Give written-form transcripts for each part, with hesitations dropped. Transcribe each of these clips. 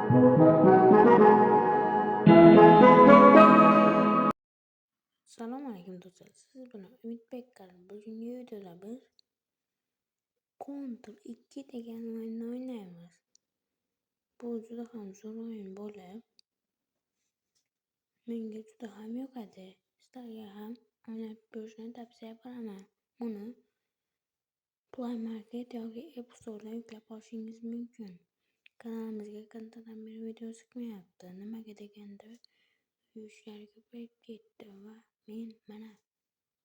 Assalomu alaykum do'stlar. Siz bilan Umidbek Karim. Bugungi videoda biz Ctrl 2 degan o'yinni o'ynaymiz. Bu juda ham zo'r o'yin bo'lib, menga juda ham yoqadi. Sizlarga ham o'ynab ko'rishni tavsiya qilaman. Uni Play Market yoki App Store'dan yuklab olishingiz mumkin. Kanalimizga qanchadan beri video chiqmayapti. Nimaga deganda views-lari ko'payib ketdi va men mana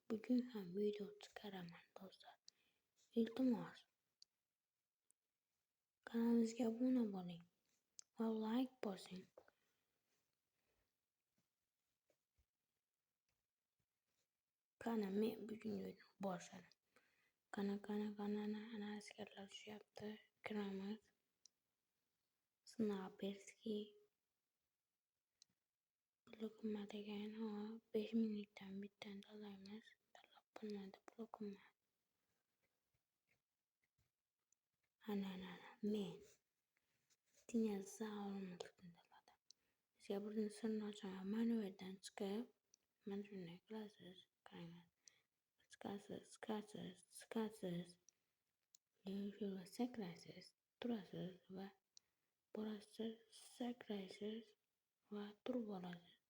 bugun ham video chiqaraman do'stlar. Iltimos kanalimizga obuna bo'ling va like bosing. Qani men bugungi boshladim. Qani askarlar tushyapti. Kiramiz. Snaperski blokma degan 5 minutdan bittadan tanlaymiz. Tanlab bo'lmadi blokma. Ana men dinozavrni tanladim. Sizga bir sirni ochaman. Mana bu yerdan chiqib, mana shunday qilasiz. Qarang. Chiqasiz. Yo'lga sakraysiz, turasiz va borasiz, sakraysiz va turib olasiz.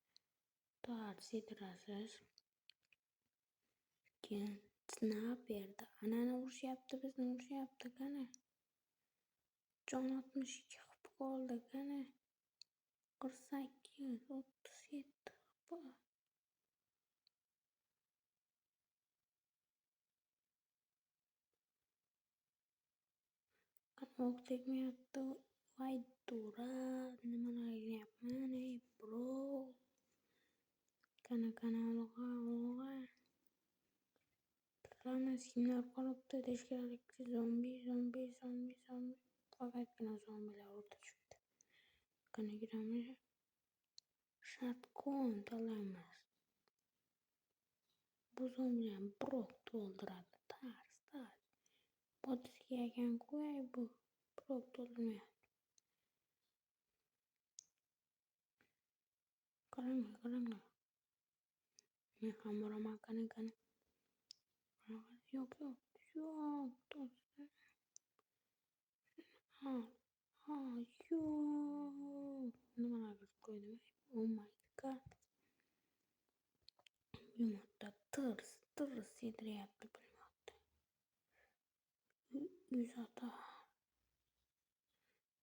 Setirasiz. Keyin snaperda anani bizni urishyapti qani. Jon 62 qilib qoldi qani. 48, 37 o'q tegmayapti. Voy dura, nimalar qilyapman ey bro. Qani olg'a. Qani kimlar qolibdi teshkalik zombi. Faqatgina zombilar o'rta tushibdi. Qani kiramiz. Shotgun tanlaymiz. Bu zombilar brok to'ldiradi. Tars. Botiga ekan qo'y bu. Brok to'ldirmayapti. Qaranglar. Men ham boraman qani. Yo'q. Do'stlar. Yo'q. Nimalar qilib qo'ydim? Oh my god. Bu modda tirs yediryapti bu modda. Uzata.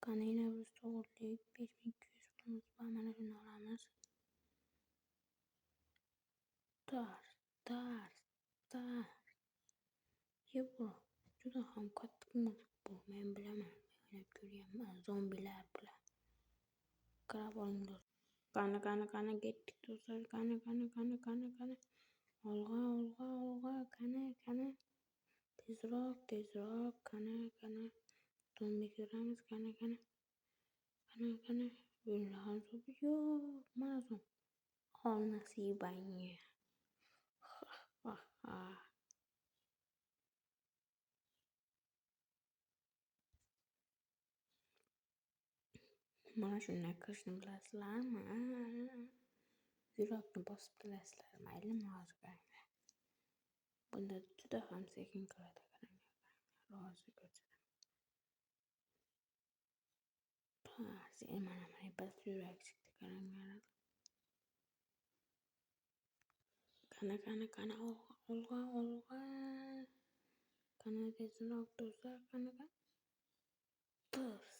Qaniyna biz to'g'rilik 5200 qilamiz va mana shuni olamiz. Tars. Bu juda ham qattiq muzik bu. Men bilaman. Men o'ynab ko'rganman zombilar bilan. Qarab oling do'stlar. Qani ketdik do'stlar. Qani. Olg'a. Qani. Tezroq. Qani. Zombi ko'ramiz. Qani. Yo'q, mana zombi. Ol nasibangni. Mana shunday qilishni bilasizlarmi? Yurakni bosib bilasizlar. Maylimi hozir qaranglar. Bunda juda ham sekin qiladi. Qaranglar. Rozi ko'rsatadi. Mana bas yurak chiqdi. Qaranglar. Qani olg'a. Qani tezroq do'stlar. Qani. Tirs.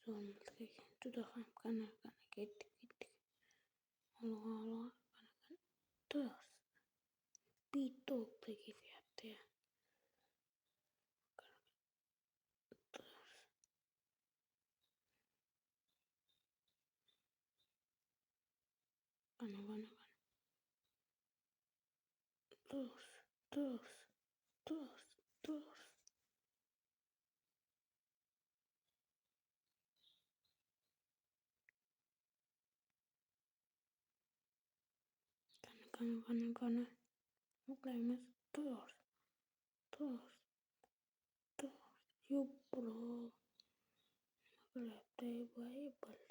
Zo'rmilik juda ham qani ketdik. Olg'a. Tirs. Bitokda ketyapti. Tirs. Qani. Tirs. Qani. O'qlaymiz. Tirs. Yo'q bro. Birlikte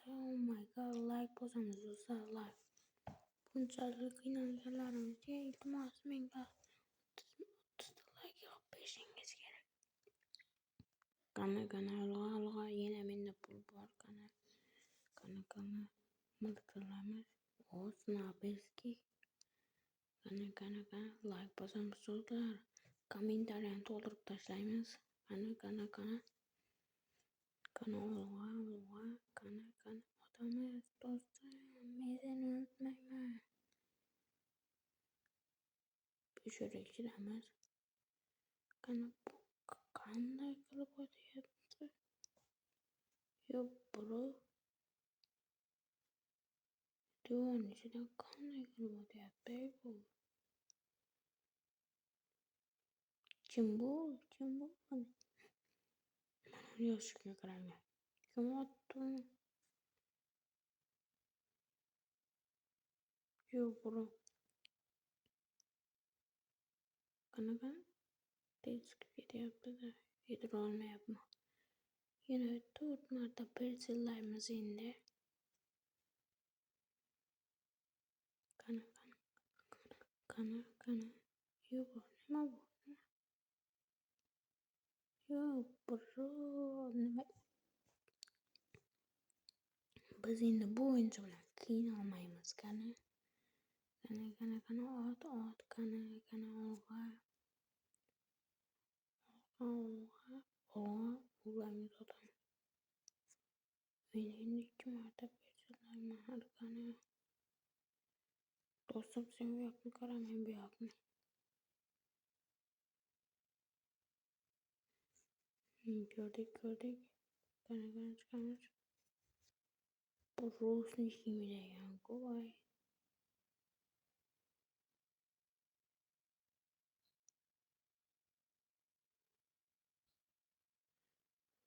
oh my god, like bosamiz do'stlar, like. Bunchalik qiynalganlarimizga iltimos menga 30 like yopib berishingiz kerak. Qani alg'a yana menda pul bor qani miltilamiz. O snaperski. Qani like bosamiz do'stlar. Kommentariyani to'ldirib tashlaymiz. Qani olg'a qani otamiz do'stlar, men seni unutmayman. Pishirishimiz. Qani qanday qilib o'tyapti? Yo'q bro. Duvarning ichidan qanday qilib o'tyapti bu? Kim bu? Mana yoshga qarang. Kim otdi uni? Yo'q bro. Qanaqa? Tez ketyapti-da. Yetira olmayapman. Yana 4 marta persillaymiz endi. Qani. Yo'q, nima bu? Yo'q bro, nima? Biz endi bu o'yinchi bilan qiynalmaymiz, qani ot, qani olg'a. Ularni sotamiz. Endi 2 marta persillayman, hali qani. Do'stim, sen bu yoqni qara, men bu yoqni. Ko'rdik. Qani chiqamiz. Bu ro'snishimi degan-ku, voy.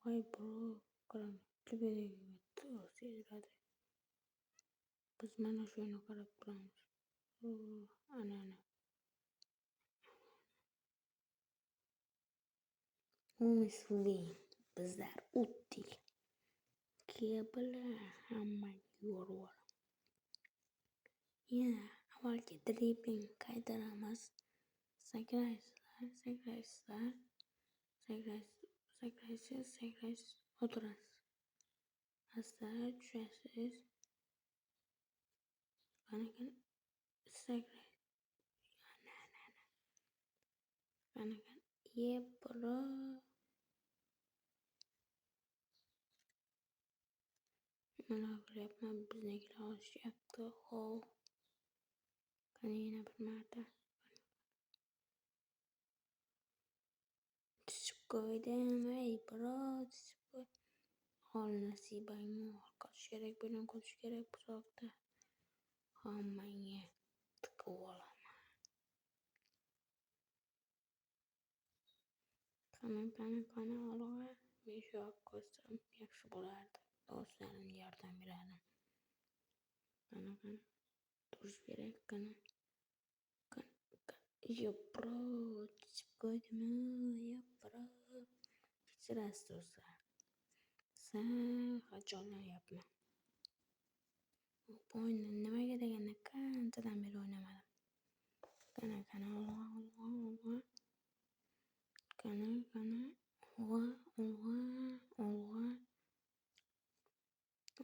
Voy bro, qarang, tugadi. Seziladi. Biz mana shuni qarab turamiz. Ana. Umidvor bizlar o'tdik. Kebalar hamma yo'rvar. Yana avvalgi dribbling qaytaramiz. Sakraysizlar. Sakraysiz, o'tirasiz. Asta tushasiz. Qanaqa sakray. Qanaqa bro. Mana qilyapman, biznikilar olishyapti. Hov. Qani yana bir marta. Tushib qo'ydim, ey bro, tushib qo'y. Hol nasibangni qo'tish kerak, buni qo'tish kerak bu soqda. Hammangga tiqib olaman. Qani olg'a. Men shu yoqqa qo'ysam yaxshi bo'lardi. Do'stlarim yordam beradi. Qani. Turish kerak, qani. Yo'q bro, tushib qo'ydim. Yo'q bro. Kechirasiz do'stlar. Sal hayajonlanyapman. Bu o'yinni nimaga deganda qanchadan beri o'ynamadim. Qani olg'a. Qani olg'a.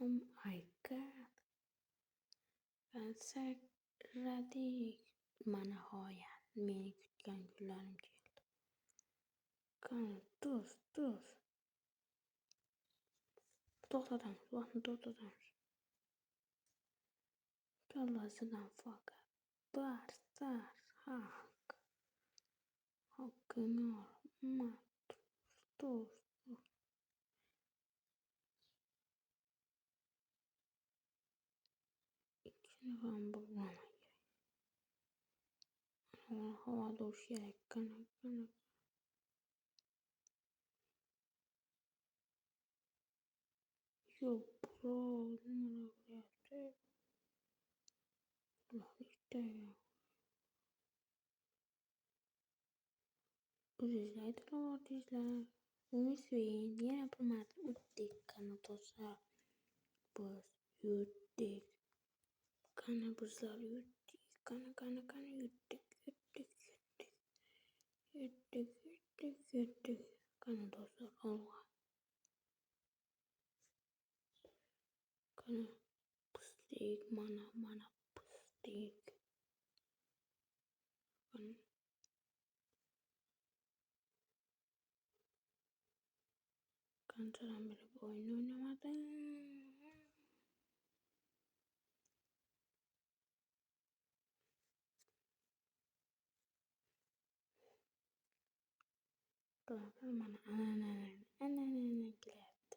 Oh my god. Sakradik. Mana nihoyat meni kutgan kunlarim keldi. Qani do'st. To'xtatamiz, vaqtni to'xtatamiz. Kallasidan faqat Barstar haq. Hokimor do'st. Ikkini ham bo'lmaydi. Havoda urush kerak. Qani. Yo'q bro, nima qilyapti? O'zingizlar aytib o'rdingizlar. Ümit yine yapamadım. Uttik kana dostlar. Buz yuttik. Kana buzlar yuttik. Kana yuttik. Yuttik. Kana dostlar Allah. Kana pustik mana pustik. Kancadan beri bu oyunu oynamadım. Kelakan mana anan geldi.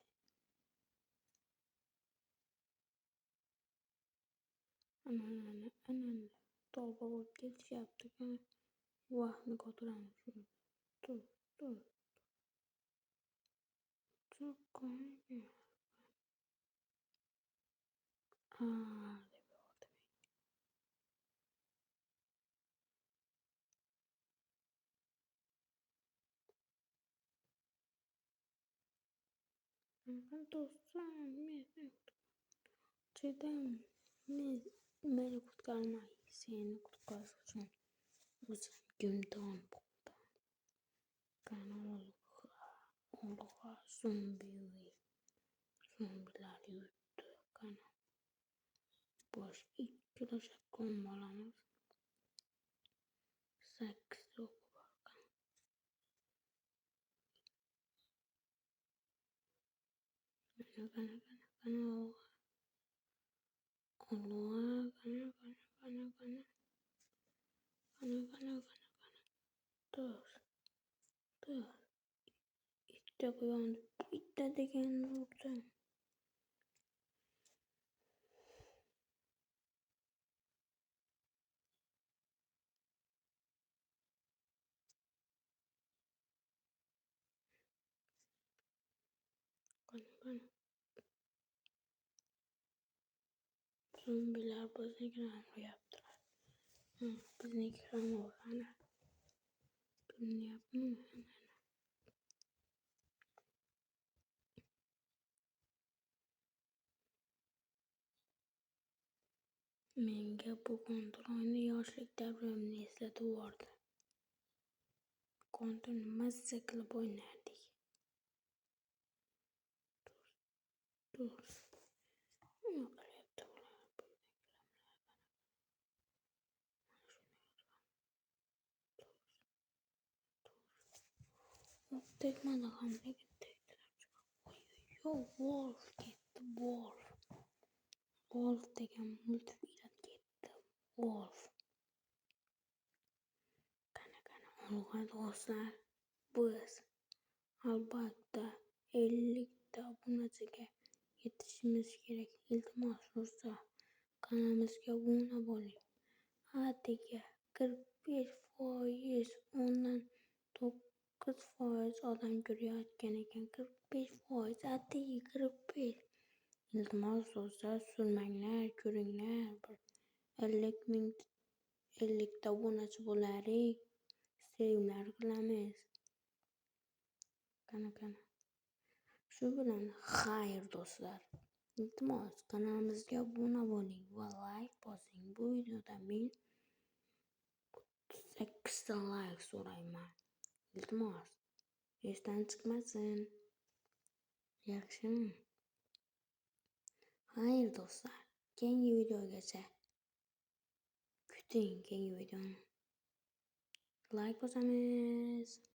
Anan dolba bulup geçiş yaptık. Vah ne götüremiş. Dur. Çok komik. Aa, ben dostum. Şeyden beni kurtarmayı, seni kurtarsın. Uzun günden bukta. Kana Olga zombiler yuttu. Kana boş ikkileşip konmalarımız. Seks yok. Kana Olga kana dur. İşte uyandı. İşte de kendini vurdu. Kana zombiler bizimkiler yaptılar. Bizimkiler o kana. Bunu yapmıyor. Menga bu kontrolünü yoshlik davrimni eslatib yubordi. Kontrolni mazza qilib o'ynardik. Dur. Nima qilyapti bular? Tegmadi ham Yo, Wolf ketdi, Wolf degan multfilm ketdi. Wolf. Qanaqa olg'a do'stlar. Biz albatta 50 ta obunachiga yetishimiz kerak. Iltimos do'stlar, kanalimizga obuna bo'ling. Atigi 45% undan 9% odam ko'rayotgan ekan. 45% atigi 45. Iltimos do'stlar, surmanglar, ko'ringlar. 50 ta obunachi bo'larik. Sevimlar qilamiz. Qanaqa. Shu bilan xayr do'stlar. Iltimos kanalimizga obuna bo'ling va like bosing. Bu videoda men 8 ta like so'rayman. Iltimos esdan chiqmasin. Yaxshimi? Xayr do'stlar. Keyingi videogacha kuting keyingi videoni. Like bosamiz.